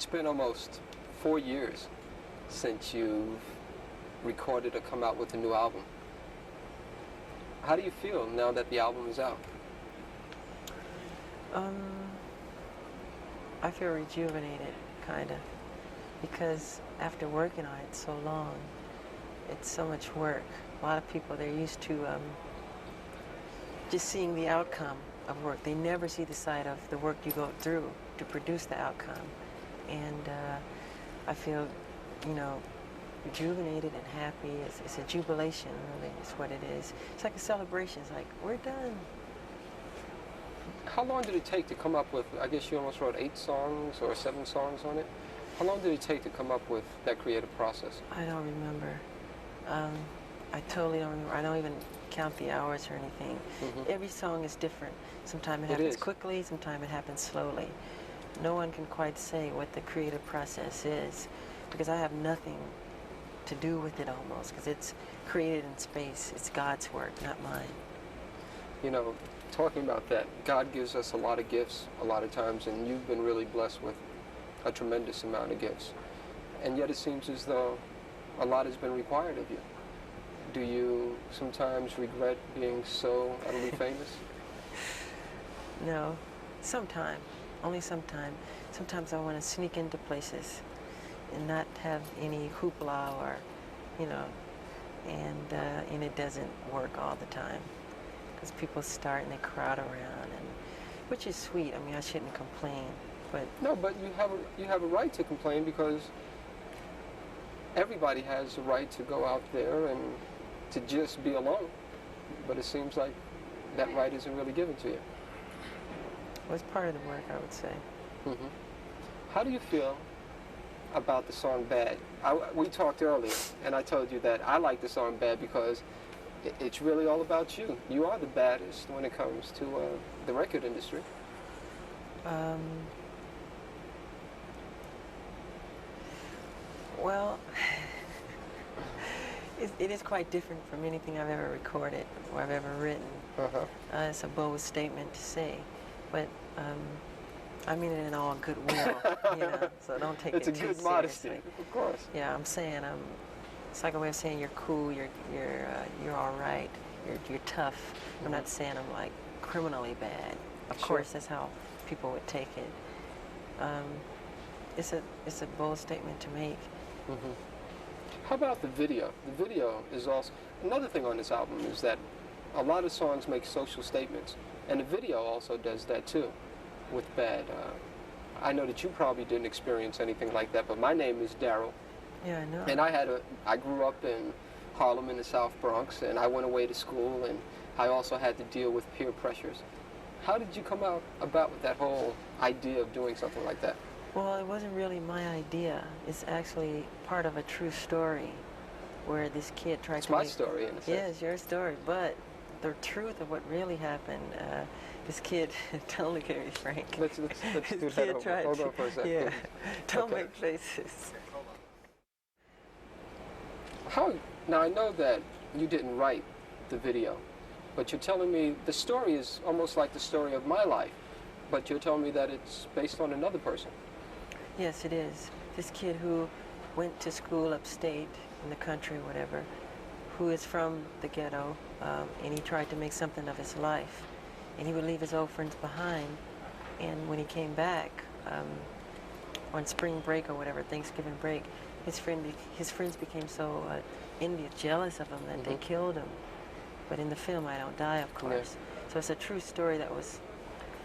It's been almost 4 years since you've recorded or come out with a new album. How do you feel now that the album is out? I feel rejuvenated, kind of, because after working on it so long, it's so much work. A lot of people, they're used to just seeing the outcome of work. They never see the side of the work you go through to produce the outcome. And I feel, rejuvenated and happy. It's a jubilation, really, is what it is. It's like a celebration. It's like, we're done. How long did it take to come up with, I guess you almost wrote 8 songs or 7 songs on it? How long did it take to come up with that creative process? I don't remember. I totally don't remember. I don't even count the hours or anything. Every song is different. Sometimes it happens quickly, sometimes it happens slowly. No one can quite say what the creative process is, because I have nothing to do with it almost, because it's created in space. It's God's work, not mine. You know, talking about that, God gives us a lot of gifts a lot of times, and you've been really blessed with a tremendous amount of gifts. And yet it seems as though a lot has been required of you. Do you sometimes regret being so utterly famous? No, sometime, only sometime. Sometimes I want to sneak into places and not have any hoopla or, and it doesn't work all the time, because people start and they crowd around, and which is sweet. I mean, I shouldn't complain, but no, but you have a right to complain, because everybody has a right to go out there and to just be alone. But it seems like that right isn't really given to you. Well, it's part of the work, I would say. How do you feel about the song Bad? We talked earlier, and I told you that I like the song Bad because it's really all about you. You are the baddest when it comes to the record industry. Well, it is quite different from anything I've ever recorded or I've ever written. It's a bold statement to say, but I mean it in all goodwill, so don't take it too seriously. It's a good modesty, of course. Yeah, I'm saying, it's like a way of saying you're cool, you're all right, you're tough. I'm not saying I'm like criminally bad. Of course, that's how people would take it. It's a bold statement to make. How about the video? The video is also another thing on this album, is that a lot of songs make social statements, and the video also does that too with Bad. I know that you probably didn't experience anything like that, but my name is Daryl. Yeah, I know. And I grew up in Harlem in the South Bronx, and I went away to school, and I also had to deal with peer pressures. How did you come about with that whole idea of doing something like that? Well, it wasn't really my idea. It's actually part of a true story where this kid tried to It's my story, in a sense. Yeah, it's your story, but the truth of what really happened, this kid, don't look at me, Frank. Let's do that. Hold on for a second. Yeah, don't make faces. Now, I know that you didn't write the video, but you're telling me the story is almost like the story of my life, but you're telling me that it's based on another person. Yes, it is. This kid who went to school upstate in the country, whatever, who is from the ghetto, and he tried to make something of his life. And he would leave his old friends behind, and when he came back on spring break or whatever, Thanksgiving break, his friends became so envious, jealous of him that they killed him. But in the film, I don't die, of course. So it's a true story that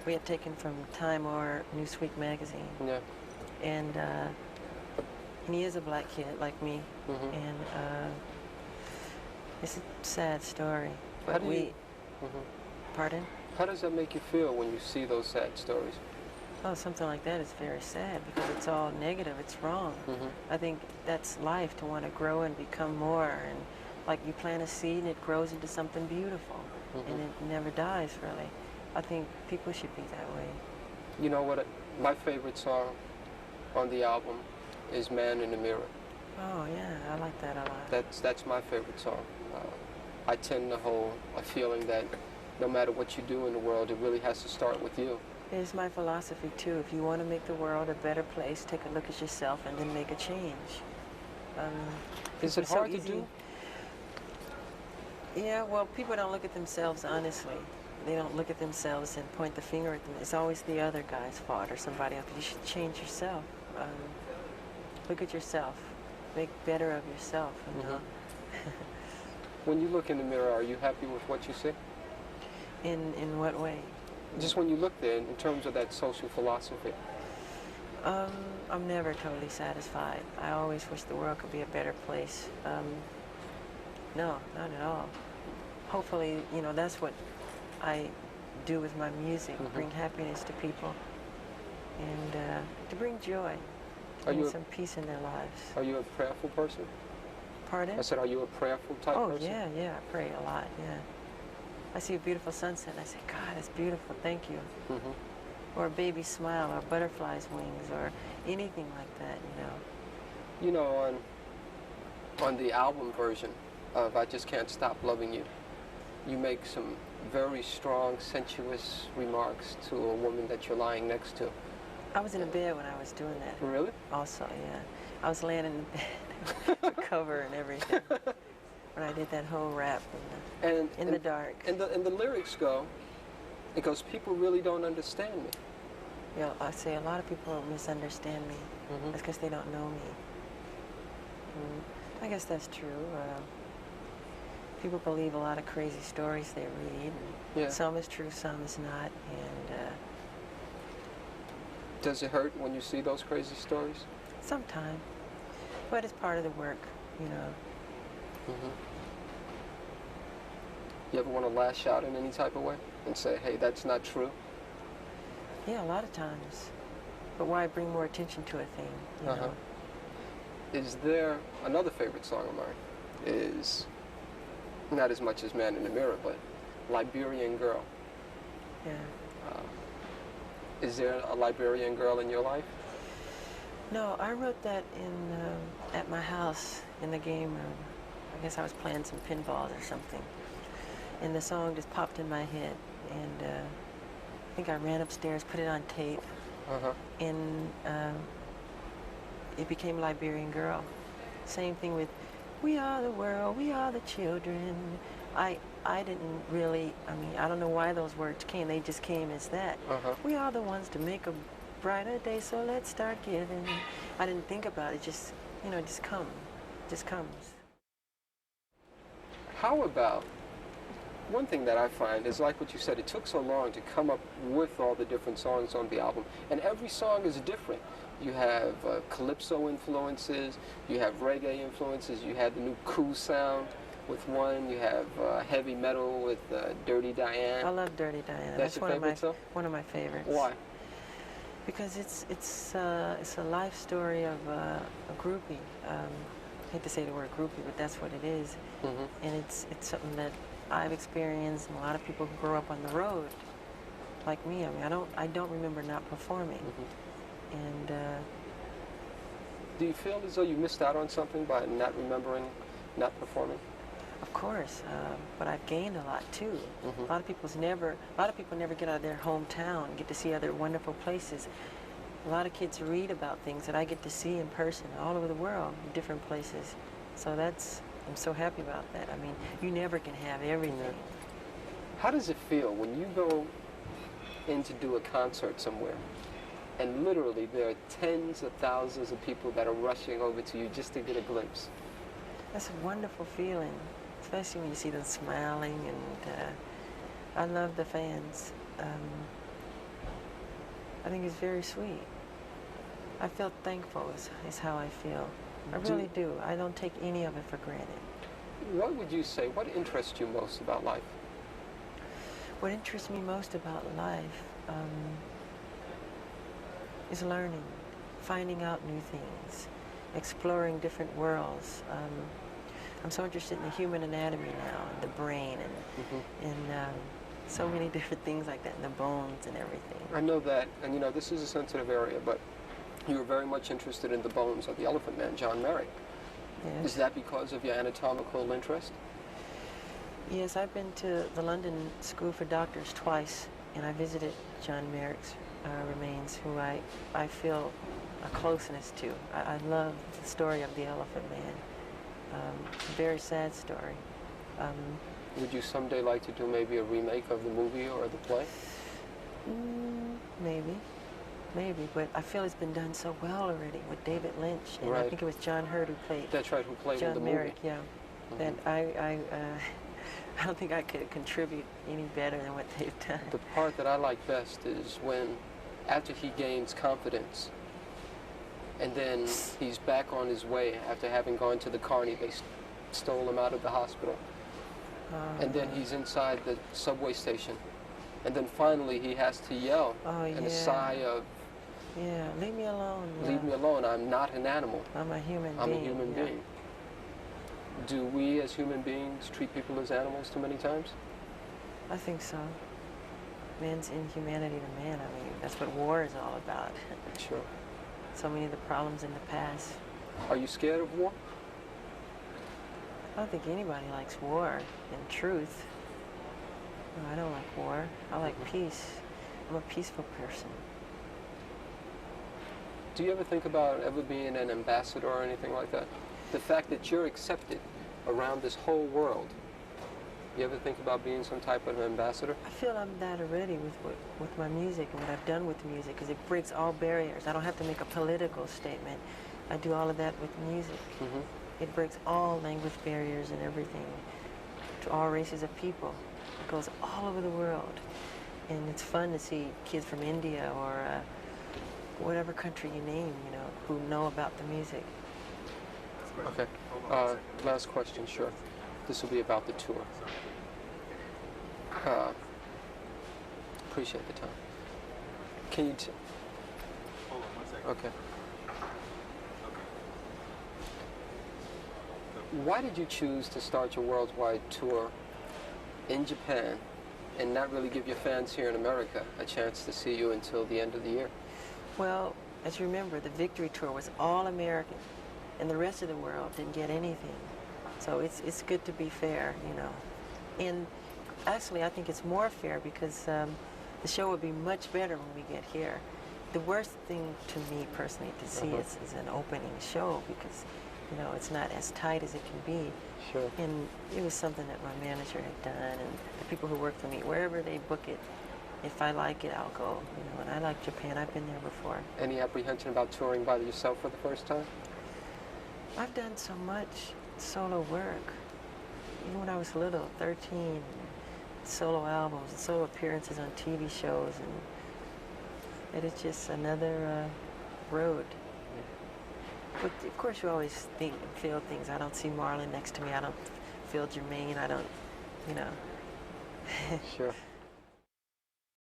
we had taken from Time or Newsweek magazine. Yeah. And he is a black kid like me, and it's a sad story. But Pardon? How does that make you feel when you see those sad stories? Oh, something like that is very sad, because it's all negative. It's wrong. I think that's life, to want to grow and become more. And like you plant a seed and it grows into something beautiful, and it never dies, really. I think people should be that way. You know what? My favorite song on the album is Man in the Mirror. Oh, yeah, I like that a lot. That's my favorite song. I tend to hold a feeling that no matter what you do in the world, it really has to start with you. It's my philosophy too. If you want to make the world a better place, take a look at yourself and then make a change. Um, Is it it's so hard to easy. do? Yeah, well, people don't look at themselves honestly. They don't look at themselves and point the finger at them. It's always the other guy's fault or somebody else. You should change yourself. Look at yourself. Make better of yourself, you know. When you look in the mirror, are you happy with what you see? In what way? Just when you look there, in terms of that social philosophy. I'm never totally satisfied. I always wish the world could be a better place. No, not at all. Hopefully, you know, that's what I do with my music, bring happiness to people and to bring joy, bring some peace in their lives. Are you a prayerful person? Pardon? I said, are you a prayerful type person? Oh, yeah, I pray a lot, yeah. I see a beautiful sunset and I say, God, it's beautiful, thank you. Or a baby smile, or a butterfly's wings, or anything like that, you know. You know, on the album version of I Just Can't Stop Loving You, you make some very strong, sensuous remarks to a woman that you're lying next to. I was in the bed when I was doing that. Really? Also, yeah. I was laying in the bed, the cover and everything, when I did that whole rap in the dark. And the lyrics go, it goes, people really don't understand me. Yeah, I say a lot of people misunderstand me. That's because they don't know me. I guess that's true. People believe a lot of crazy stories they read. Yeah. Some is true, some is not. And does it hurt when you see those crazy stories? sometimes. But it's part of the work, you know. You ever want to lash out in any type of way and say, hey, that's not true? Yeah, a lot of times. But why bring more attention to a thing, you know? Is there another favorite song of mine? Is not as much as Man in the Mirror, but Liberian Girl. Yeah. Is there a Liberian girl in your life? No, I wrote that at my house in the game room. I guess I was playing some pinball or something. And the song just popped in my head. And I think I ran upstairs, put it on tape. And it became Liberian Girl. Same thing with We Are the World, We Are the Children. I didn't really, I mean, I don't know why those words came. They just came as that. We are the ones to make a brighter day, so let's start giving. I didn't think about it, just, you know, just comes. How about, one thing that I find is like what you said, it took so long to come up with all the different songs on the album, and every song is different. You have calypso influences, you have reggae influences, you had the new cool sound with one, you have heavy metal with Dirty Diane. I love Dirty Diane. That's your favorite song? One of my favorites. Why? Because it's a life story of a groupie. I hate to say the word groupie, but that's what it is. And it's something that I've experienced, and a lot of people who grow up on the road, like me. I mean, I don't remember not performing. And do you feel as though you missed out on something by not remembering, not performing? of course, but I've gained a lot too. A lot of people never get out of their hometown and get to see other wonderful places. A lot of kids read about things that I get to see in person all over the world, different places. So I'm so happy about that. I mean, you never can have everything. How does it feel when you go in to do a concert somewhere and literally there are tens of thousands of people that are rushing over to you just to get a glimpse? That's a wonderful feeling, especially when you see them smiling, and I love the fans. I think it's very sweet. I feel thankful is how I feel. I really do. I don't take any of it for granted. What would you say, what interests you most about life? What interests me most about life is learning, finding out new things, exploring different worlds. I'm so interested in the human anatomy now, and the brain, and so many different things like that, and the bones and everything. I know that, and you know, this is a sensitive area, but you were very much interested in the bones of the Elephant Man, John Merrick. Yes. Is that because of your anatomical interest? Yes, I've been to the London School for Doctors twice, and I visited John Merrick's remains, who I feel a closeness to. I love the story of the Elephant Man. Very sad story. Would you someday like to do maybe a remake of the movie or the play? Maybe. Maybe, but I feel it's been done so well already with David Lynch, and I Right. think it was John Hurt who played. That's right, who played in the John movie. Merrick, yeah. That I don't think I could contribute any better than what they've done. The part that I like best is when, after he gains confidence, and then he's back on his way after having gone to the carny, they stole him out of the hospital. And then he's inside the subway station. And then finally he has to yell in a sigh of, yeah, leave me alone. leave me alone, I'm not an animal. I'm a human I'm being. a human being. Do we as human beings treat people as animals too many times? I think so. Man's inhumanity to man, I mean, that's what war is all about. Sure. So many of the problems in the past. Are you scared of war? I don't think anybody likes war, in truth. No, I don't like war. I like peace. I'm a peaceful person. Do you ever think about ever being an ambassador or anything like that? The fact that you're accepted around this whole world. You ever think about being some type of ambassador? I feel I'm that already with my music and what I've done with music, because it breaks all barriers. I don't have to make a political statement. I do all of that with music. It breaks all language barriers and everything to all races of people. It goes all over the world. And it's fun to see kids from India or whatever country you name, you know, who know about the music. Okay. Last question, sure. This will be about the tour. Appreciate the time. Can you Hold on 1 second. okay. Why did you choose to start your worldwide tour in Japan and not really give your fans here in America a chance to see you until the end of the year? Well, as you remember, the Victory Tour was all American, and the rest of the world didn't get anything. So it's good to be fair, you know. And actually, I think it's more fair because the show would be much better when we get here. The worst thing to me personally to see is an opening show because, you know, it's not as tight as it can be. Sure. And it was something that my manager had done, and the people who work for me, wherever they book it, if I like it, I'll go. You know, and I like Japan. I've been there before. Any apprehension about touring by yourself for the first time? I've done so much solo work. Even when I was little, 13, solo albums, and solo appearances on TV shows, and it is just another road. But of course, you always think and feel things. I don't see Marlon next to me. I don't feel Jermaine. I don't, you know. Sure.